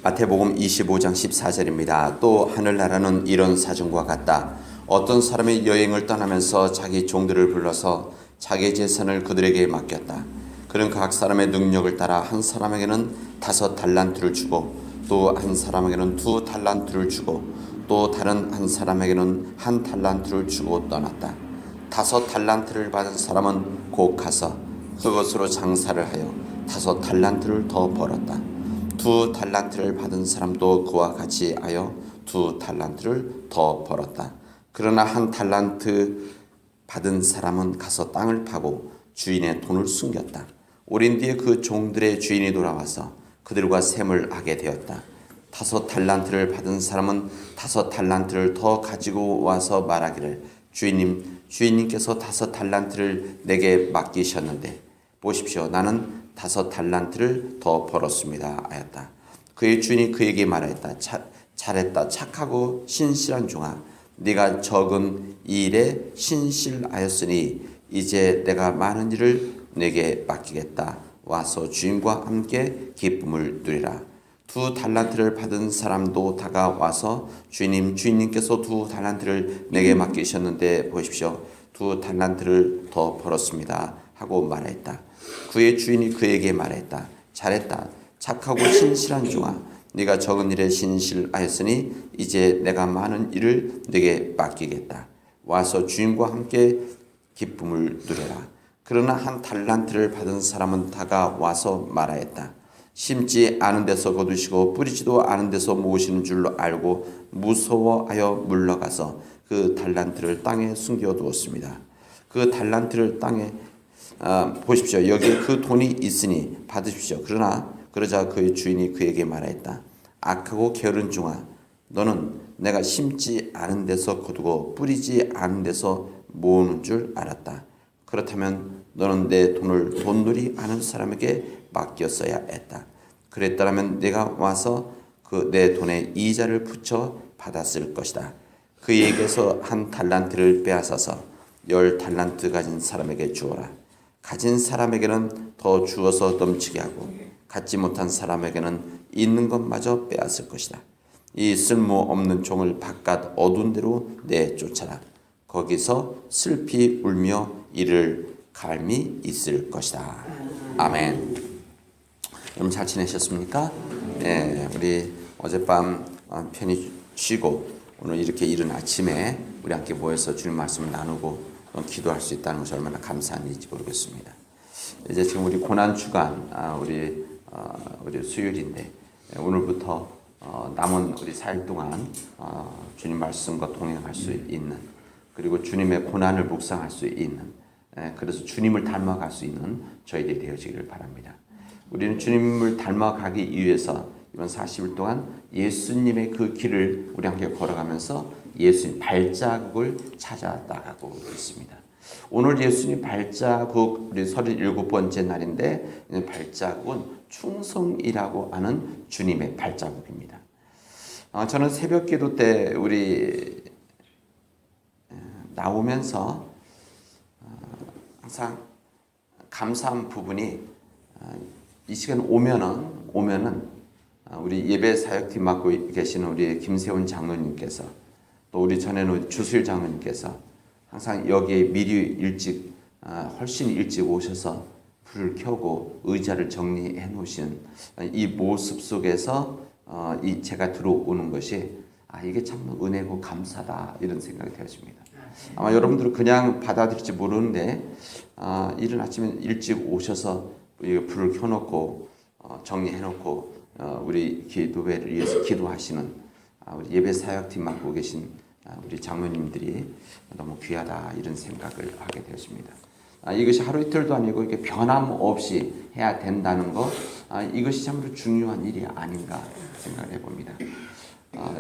마태복음 25장 14절입니다. 또 하늘나라는 이런 사정과 같다. 어떤 사람이 여행을 떠나면서 자기 종들을 불러서 자기 재산을 그들에게 맡겼다. 그는 각 사람의 능력을 따라 한 사람에게는 5 달란트를 주고 또 한 사람에게는 2 달란트를 주고 또 다른 한 사람에게는 1 달란트를 주고 떠났다. 5 달란트를 받은 사람은 곧 가서 그것으로 장사를 하여 5 달란트를 더 벌었다. 2 달란트를 받은 사람도 그와 같이 하여 2 달란트를 더 벌었다. 그러나 1 달란트 받은 사람은 가서 땅을 파고 주인의 돈을 숨겼다. 오랜 뒤에 그 종들의 주인이 돌아와서 그들과 셈을 하게 되었다. 5 달란트를 받은 사람은 5 달란트를 더 가지고 와서 말하기를 주인님께서 5 달란트를 내게 맡기셨는데 보십시오, 나는 5 달란트를 더 벌었습니다 하였다. 그의 주인이 그에게 말하였다. 잘했다. 착하고 신실한 종아, 네가 적은 일에 신실하였으니 이제 내가 많은 일을 내게 맡기겠다. 와서 주인과 함께 기쁨을 누리라. 2 달란트를 받은 사람도 다가와서 주인님께서 2 달란트를 내게 맡기셨는데 보십시오, 2 달란트를 더 벌었습니다 하고 말했다. 그의 주인이 그에게 말했다. 잘했다. 착하고 신실한 종아, 네가 적은 일에 신실하였으니 이제 내가 많은 일을 네게 맡기겠다. 와서 주인과 함께 기쁨을 누려라. 그러나 1 달란트를 받은 사람은 다가와서 말하였다. 심지 않은 데서 거두시고 뿌리지도 않은 데서 모으시는 줄로 알고 무서워하여 물러가서 그 달란트를 땅에 숨겨두었습니다. 그 달란트를 땅에 보십시오. 여기 그 돈이 있으니 받으십시오. 그러자 그의 주인이 그에게 말하였다. 악하고 게으른 종아, 너는 내가 심지 않은 데서 거두고 뿌리지 않은 데서 모으는 줄 알았다. 그렇다면 너는 내 돈을 돈놀이 하는 사람에게 맡겼어야 했다. 그랬더라면 내가 와서 그 내 돈에 이자를 붙여 받았을 것이다. 그에게서 1 달란트를 빼앗아서 10 달란트 가진 사람에게 주어라. 가진 사람에게는 더 주어서 넘치게 하고 갖지 못한 사람에게는 있는 것마저 빼앗을 것이다. 이 쓸모없는 종을 바깥 어두운 데로 내쫓아라. 거기서 슬피 울며 이를 갈미 있을 것이다. 아멘. 여러분 잘 지내셨습니까? 네, 우리 어젯밤 편히 쉬고 오늘 이렇게 이른 아침에 우리 함께 모여서 주님 말씀을 나누고 기도할 수 있다는 것이 얼마나 감사한 일인지 모르겠습니다. 이제 지금 우리 고난 주간 우리 수요일인데 오늘부터 남은 우리 4일 동안 주님 말씀과 동행할 수 있는, 그리고 주님의 고난을 묵상할 수 있는, 그래서 주님을 닮아갈 수 있는 저희들이 되어지기를 바랍니다. 우리는 주님을 닮아가기 위해서 이번 40일 동안 예수님의 그 길을 우리 함께 걸어가면서 예수님 발자국을 찾아 나가고 있습니다. 오늘 예수님 발자국 우리 37번째 날인데 발자국은 충성이라고 하는 주님의 발자국입니다. 저는 새벽 기도 때 우리 나오면서 항상 감사한 부분이 이 시간 오면은 우리 예배 사역팀 맡고 계시는 우리 김세훈 장로님께서 또 우리 전에는 주수일 장로님께서 항상 여기에 미리 훨씬 일찍 오셔서 불을 켜고 의자를 정리해 놓으신 이 모습 속에서 제가 들어오는 것이 이게 참 은혜고 감사다 이런 생각이 되었습니다. 아마 여러분들은 그냥 받아들일지 모르는데 이른 아침에 일찍 오셔서 불을 켜놓고 정리해놓고 우리 기도회를 위해서 기도하시는 우리 예배 사역팀 맡고 계신 우리 장로님들이 너무 귀하다 이런 생각을 하게 되었습니다. 이것이 하루 이틀도 아니고 이렇게 변함없이 해야 된다는 것, 이것이 참으로 중요한 일이 아닌가 생각해 봅니다.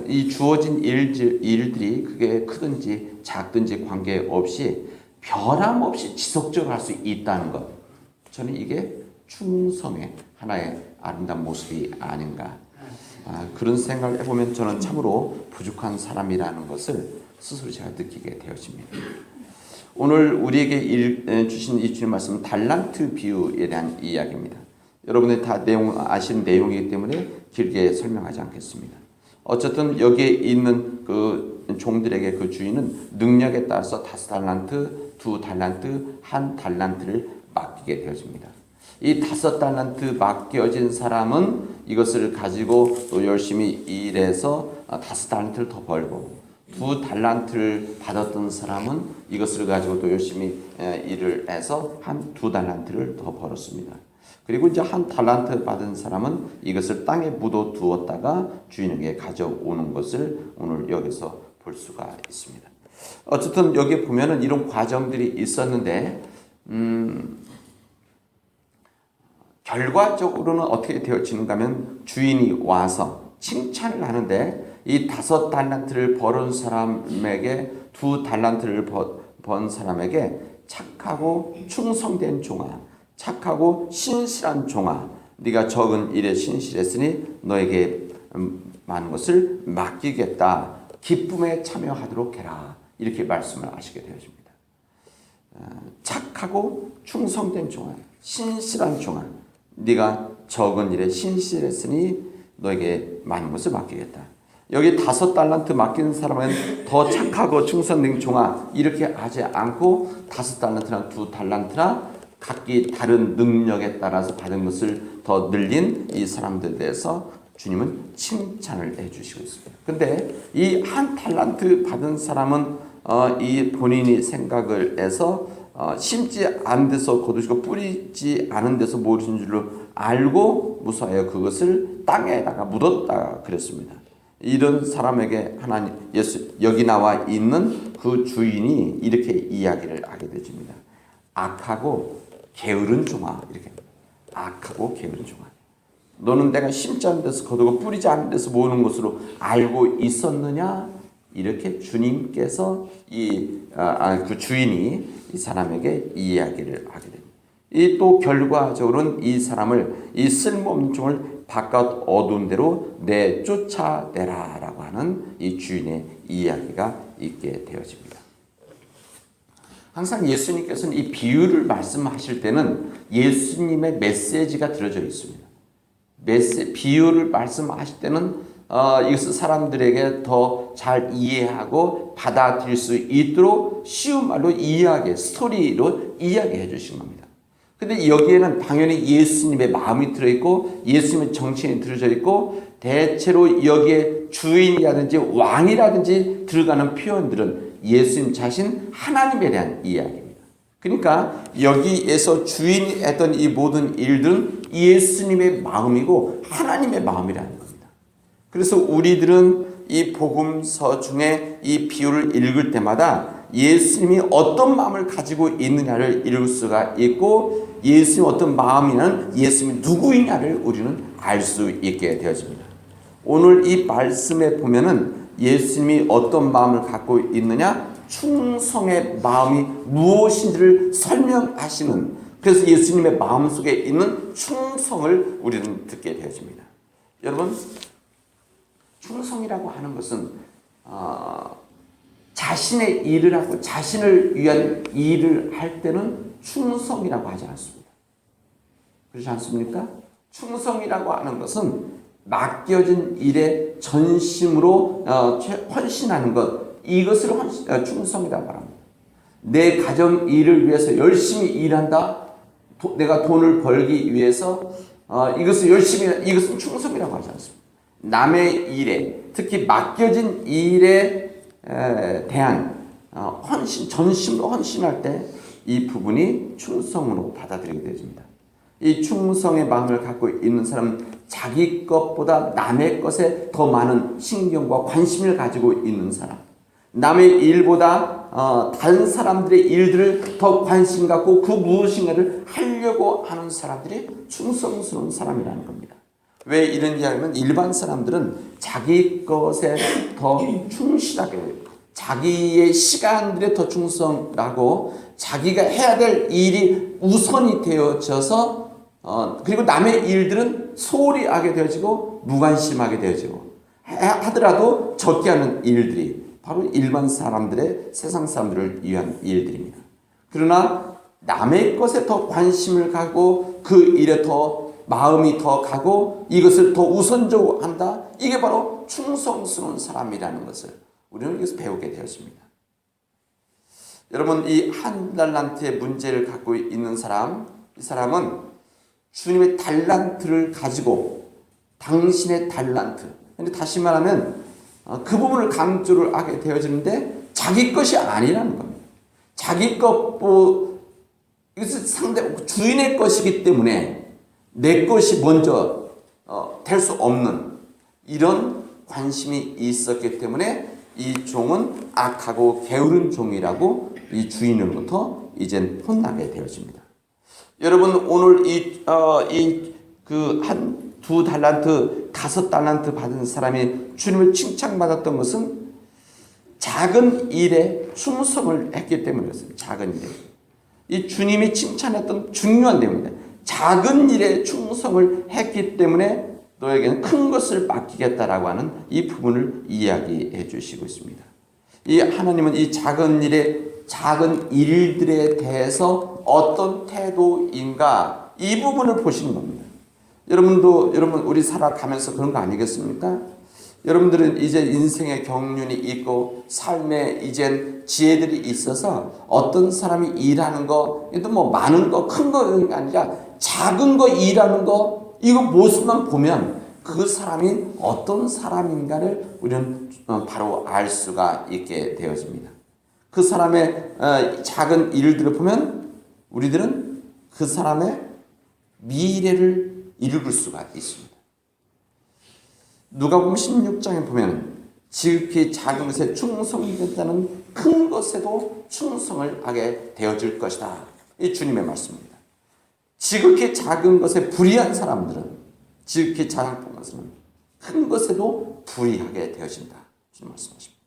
이 주어진 일들이 그게 크든지 작든지 관계없이 변함없이 지속적으로 할 수 있다는 것, 저는 이게 충성의 하나의 아름다운 모습이 아닌가, 그런 생각을 해보면 저는 참으로 부족한 사람이라는 것을 스스로 제가 느끼게 되었습니다. 오늘 우리에게 주신 이 주님 말씀은 달란트 비유에 대한 이야기입니다. 여러분들이 다 아시는 내용이기 때문에 길게 설명하지 않겠습니다. 어쨌든 여기에 있는 그 종들에게 그 주인은 능력에 따라서 5달란트, 2달란트, 1달란트를 맡기게 되어집니다. 이 5달란트 맡겨진 사람은 이것을 가지고 또 열심히 일해서 5달란트를 더 벌고, 2달란트를 받았던 사람은 이것을 가지고 또 열심히 일을 해서 2달란트를 더 벌었습니다. 그리고 이제 1달란트 받은 사람은 이것을 땅에 묻어 두었다가 주인에게 가져오는 것을 오늘 여기서 볼 수가 있습니다. 어쨌든 여기 보면은 이런 과정들이 있었는데, 결과적으로는 어떻게 되어지는가 하면 주인이 와서 칭찬을 하는데, 이 5달란트를 벌은 사람에게 2달란트를 번 사람에게 착하고 충성된 종아, 착하고 신실한 종아, 네가 적은 일에 신실했으니 너에게 많은 것을 맡기겠다. 기쁨에 참여하도록 해라. 이렇게 말씀을 하시게 되어집니다. 착하고 충성된 종아, 신실한 종아, 네가 적은 일에 신실했으니 너에게 많은 것을 맡기겠다. 여기 5달란트 맡기는 사람은 더 착하고 충성된 종아 이렇게 하지 않고 5달란트나 2달란트나 각기 다른 능력에 따라서 받은 것을 더 늘린 이 사람들에 대해서 주님은 칭찬을 해주시고 있습니다. 근데 이 1달란트 받은 사람은 이 본인이 생각을 해서 심지 않은 데서 거두시고 뿌리지 않은 데서 모르신 줄로 알고 무사하여 그것을 땅에다가 묻었다 그랬습니다. 이런 사람에게 하나님 예수 여기 나와 있는 그 주인이 이렇게 이야기를 하게 되집니다. 악하고 게으른 종아, 이렇게 악하고 게으른 종아, 너는 내가 심지 않은 데서 거두고 뿌리지 않은 데서 모으는 것으로 알고 있었느냐? 이렇게 주님께서 그 주인이 이 사람에게 이야기를 하게 됩니다. 이 또 결과적으로는 이 사람을, 이 쓸모없는 종을 바깥 어두운 데로 내쫓아내라라고 하는 이 주인의 이야기가 있게 되어집니다. 항상 예수님께서는 이 비유를 말씀하실 때는 예수님의 메시지가 들어져 있습니다. 비유를 말씀하실 때는 이것을 사람들에게 더 잘 이해하고 받아들일 수 있도록 쉬운 말로 이야기, 스토리로 이야기해 주신 겁니다. 근데 여기에는 당연히 예수님의 마음이 들어있고 예수님의 정신이 들어져 있고, 대체로 여기에 주인이라든지 왕이라든지 들어가는 표현들은 예수님 자신 하나님에 대한 이야기입니다. 그러니까 여기에서 주인이 했던 이 모든 일들은 예수님의 마음이고 하나님의 마음이라는 겁니다. 그래서 우리들은 이 복음서 중에 이 비유를 읽을 때마다 예수님이 어떤 마음을 가지고 있느냐를 읽을 수가 있고, 예수님이 어떤 마음이냐는 예수님이 누구이냐를 우리는 알 수 있게 되어집니다. 오늘 이 말씀에 보면은 예수님이 어떤 마음을 갖고 있느냐, 충성의 마음이 무엇인지를 설명하시는, 그래서 예수님의 마음속에 있는 충성을 우리는 듣게 되어집니다. 여러분, 충성이라고 하는 것은 자신의 일을 하고 자신을 위한 일을 할 때는 충성이라고 하지 않습니다. 그렇지 않습니까? 충성이라고 하는 것은 맡겨진 일에 전심으로 헌신하는 것, 이것을 충성이라고 말합니다. 내 가정 일을 위해서 열심히 일한다, 내가 돈을 벌기 위해서 이것을 열심히, 이것은 충성이라고 하지 않습니다. 남의 일에, 특히 맡겨진 일에 대한 헌신, 전심으로 헌신할 때 이 부분이 충성으로 받아들이게 되어집니다. 이 충성의 마음을 갖고 있는 사람은 자기 것보다 남의 것에 더 많은 신경과 관심을 가지고 있는 사람, 남의 일보다 다른 사람들의 일들을 더 관심 갖고 그 무엇인가를 하려고 하는 사람들이 충성스러운 사람이라는 겁니다. 왜 이런지 하면 일반 사람들은 자기 것에 더 충실하게 돼요. 자기의 시간들에 더 충성하고 자기가 해야 될 일이 우선이 되어져서 그리고 남의 일들은 소홀히 하게 되어지고 무관심하게 되어지고 하더라도 적게 하는 일들이 바로 일반 사람들의, 세상 사람들을 위한 일들입니다. 그러나 남의 것에 더 관심을 갖고 그 일에 더 마음이 더 가고 이것을 더 우선적으로 한다. 이게 바로 충성스러운 사람이라는 것을 우리는 여기서 배우게 되었습니다. 여러분, 이 한 달란트의 문제를 갖고 있는 사람, 이 사람은 주님의 달란트를 가지고 당신의 달란트, 근데 다시 말하면 그 부분을 강조를 하게 되어지는데 자기 것이 아니라는 겁니다. 자기 것, 이것은 상대 주인의 것이기 때문에 내 것이 먼저 될 수 없는 이런 관심이 있었기 때문에 이 종은 악하고 게으른 종이라고 이 주인으로부터 이젠 혼나게 되어집니다. 여러분, 오늘 한 2달란트, 5달란트 받은 사람이 주님을 칭찬받았던 것은 작은 일에 충성을 했기 때문이었어요. 작은 일에. 이 주님이 칭찬했던 중요한 내용입니다. 작은 일에 충성을 했기 때문에 너에게는 큰 것을 맡기겠다라고 하는 이 부분을 이야기해 주시고 있습니다. 이 하나님은 이 작은 일들에 대해서 어떤 태도인가 이 부분을 보시는 겁니다. 여러분 우리 살아가면서 그런 거 아니겠습니까? 여러분들은 이제 인생의 경륜이 있고 삶에 이젠 지혜들이 있어서 어떤 사람이 일하는 거, 또 뭐 많은 거, 큰 거가 아니라 작은 거 일하는 거, 이거 모습만 보면 그 사람이 어떤 사람인가를 우리는 바로 알 수가 있게 되어집니다. 그 사람의 작은 일들을 보면 우리들은 그 사람의 미래를 읽을 수가 있습니다. 누가복음 16장에 보면 지극히 작은 것에 충성되는 큰 것에도 충성을 하게 되어질 것이다. 이 주님의 말씀입니다. 지극히 작은 것에 불의한 사람들은 지극히 작은 것은 큰 것에도 불의하게 되어진다. 주님 말씀하십니다.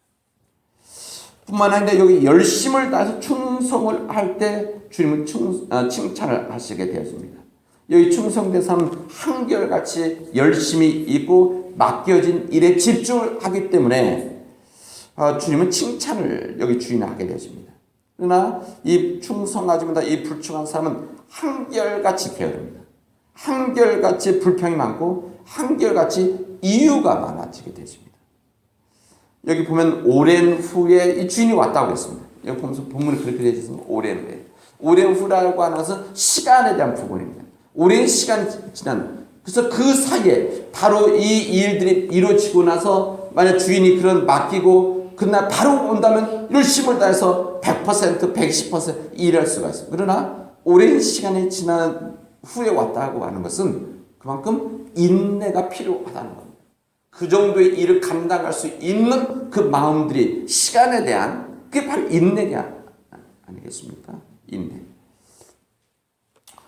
뿐만 아니라 여기 열심을 다해서 충성을 할 때 주님은 칭찬을 하시게 되었습니다. 여기 충성된 사람은 한결같이 열심히 있고 맡겨진 일에 집중을 하기 때문에 주님은 칭찬을 여기 주인하게 되었습니다. 그러나 이 충성하지 못한 이 불충한 사람은 한결같이 게으릅니다. 한결같이 불평이 많고 한결같이 이유가 많아지게 되십니다. 여기 보면 오랜 후에 이 주인이 왔다고 했습니다. 여기 보면서 본문이 그렇게 되어 있습니다. 오랜 후에. 오랜 후라고 하는 것은 시간에 대한 부분입니다. 오랜 시간이 지난, 그래서 그 사이에 바로 이 일들이 이루어지고 나서 만약 주인이 그런 맡기고 그날 바로 온다면 열심을 다해서 100%, 110% 일할 수가 있어요. 그러나 오랜 시간이 지난 후에 왔다고 하는 것은 그만큼 인내가 필요하다는 겁니다. 그 정도의 일을 감당할 수 있는 그 마음들이 시간에 대한 그게 바로 인내가 아니겠습니까? 인내.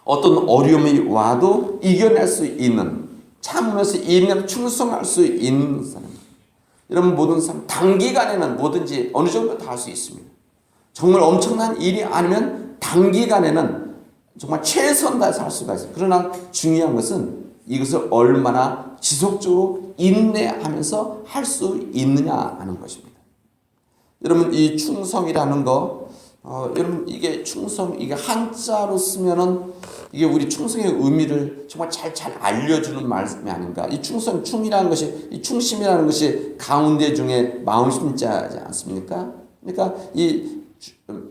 어떤 어려움이 와도 이겨낼 수 있는, 참으면서 인내로 충성할 수 있는 사람. 여러분, 모든 사람 단기간에는 뭐든지 어느 정도 다 할 수 있습니다. 정말 엄청난 일이 아니면 단기간에는 정말 최선 다해서 할 수가 있어요. 그러나 중요한 것은 이것을 얼마나 지속적으로 인내하면서 할 수 있느냐 하는 것입니다. 여러분, 이 충성이라는 거, 여러분, 이게 충성, 이게 한자로 쓰면은 이게 우리 충성의 의미를 정말 잘 알려주는 말씀이 아닌가. 이 충이라는 것이, 이 충심이라는 것이 가운데 중에 마음심자지 않습니까? 그러니까 이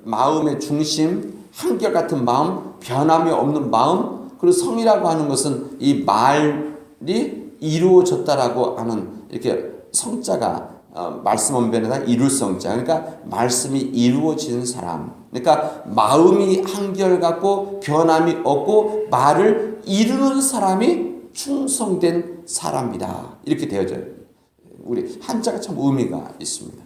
마음의 중심, 한결같은 마음, 변함이 없는 마음, 그리고 성이라고 하는 것은 이 말이 이루어졌다라고 하는 이렇게 성자가 말씀 언변에다 이룰 성자, 그러니까 말씀이 이루어지는 사람, 그러니까 마음이 한결같고 변함이 없고 말을 이루는 사람이 충성된 사람이다. 이렇게 되어져요. 우리 한자가 참 의미가 있습니다.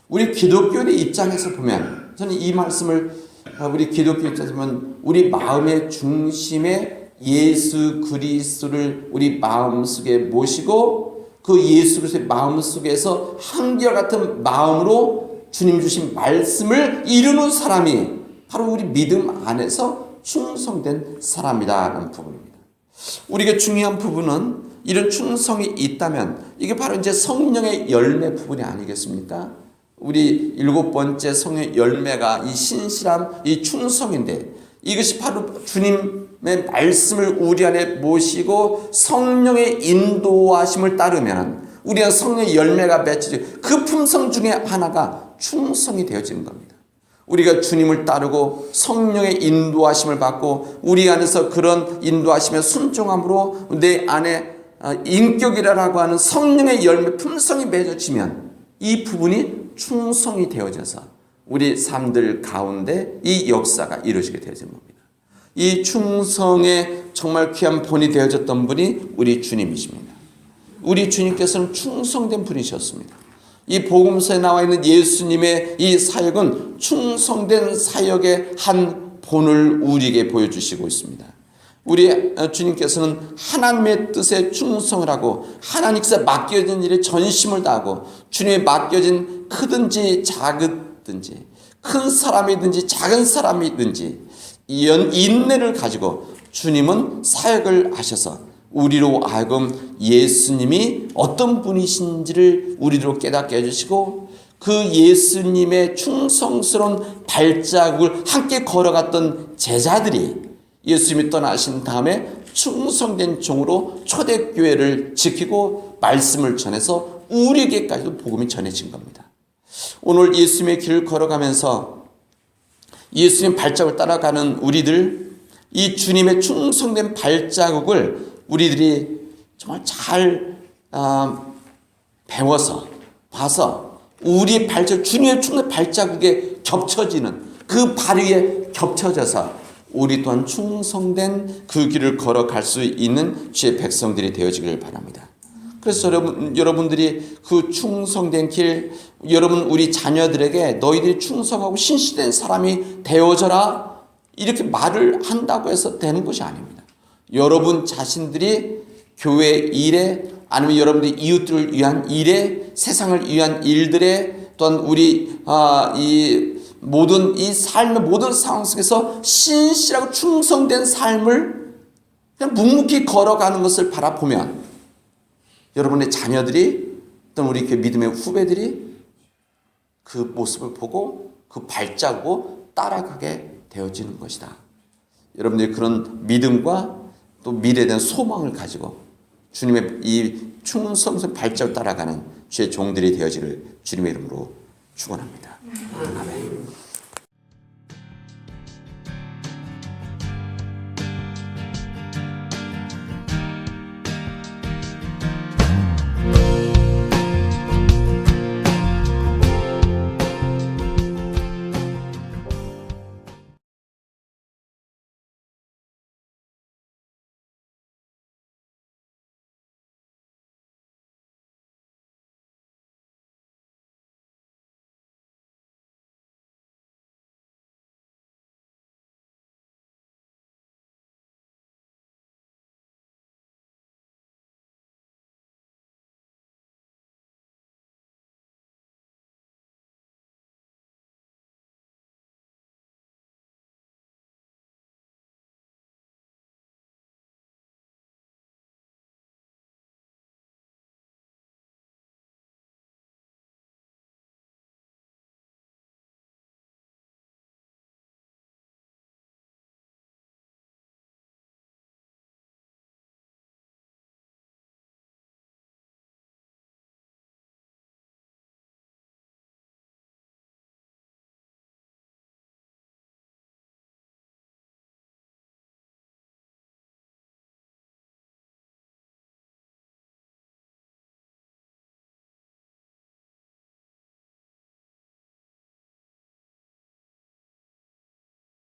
우리 기독교의 입장에서 보면, 저는 이 말씀을 우리 기독교 입장에서 보면 우리 마음의 중심에 예수 그리스도를 우리 마음속에 모시고 그 예수 그리스도의 마음속에서 한결같은 마음으로 주님 주신 말씀을 이루는 사람이 바로 우리 믿음 안에서 충성된 사람이다라는 부분입니다. 우리가 중요한 부분은 이런 충성이 있다면 이게 바로 이제 성령의 열매 부분이 아니겠습니까? 우리 7번째 성령의 열매가 이 신실함, 이 충성인데 이것이 바로 주님 말씀을 우리 안에 모시고 성령의 인도하심을 따르면 우리가 성령의 열매가 맺혀지고 그 품성 중에 하나가 충성이 되어지는 겁니다. 우리가 주님을 따르고 성령의 인도하심을 받고 우리 안에서 그런 인도하심의 순종함으로 내 안에 인격이라고 하는 성령의 열매 품성이 맺어지면 이 부분이 충성이 되어져서 우리 삶들 가운데 이 역사가 이루어지게 되어지는 겁니다. 이 충성의 정말 귀한 본이 되어졌던 분이 우리 주님이십니다. 우리 주님께서는 충성된 분이셨습니다. 이 복음서에 나와 있는 예수님의 이 사역은 충성된 사역의 한 본을 우리에게 보여주시고 있습니다. 우리 주님께서는 하나님의 뜻에 충성을 하고 하나님께서 맡겨진 일에 전심을 다하고 주님에 맡겨진 크든지 작든지 큰 사람이든지 작은 사람이든지 인내를 가지고 주님은 사역을 하셔서 우리로 하여금 예수님이 어떤 분이신지를 우리로 깨닫게 해주시고 그 예수님의 충성스러운 발자국을 함께 걸어갔던 제자들이 예수님이 떠나신 다음에 충성된 종으로 초대교회를 지키고 말씀을 전해서 우리에게까지도 복음이 전해진 겁니다. 오늘 예수님의 길을 걸어가면서 예수님 발자국을 따라가는 우리들, 이 주님의 충성된 발자국을 우리들이 정말 잘 배워서 봐서 우리의 발자국, 주님의 충성된 발자국에 겹쳐지는 그 발 위에 겹쳐져서 우리 또한 충성된 그 길을 걸어갈 수 있는 주의 백성들이 되어지길 바랍니다. 그래서 여러분들이 그 충성된 길, 여러분 우리 자녀들에게 너희들이 충성하고 신실된 사람이 되어져라 이렇게 말을 한다고 해서 되는 것이 아닙니다. 여러분 자신들이 교회 일에 아니면 여러분들이 이웃들을 위한 일에 세상을 위한 일들에 또한 우리 이 모든 이 삶의 모든 상황 속에서 신실하고 충성된 삶을 그냥 묵묵히 걸어가는 것을 바라보면 여러분의 자녀들이 또는 우리 믿음의 후배들이 그 모습을 보고 그 발자국을 따라가게 되어지는 것이다. 여러분들이 그런 믿음과 또 미래에 대한 소망을 가지고 주님의 이 충성스러운 발자국 따라가는 주의 종들이 되어지를 주님의 이름으로 축원합니다. 아멘.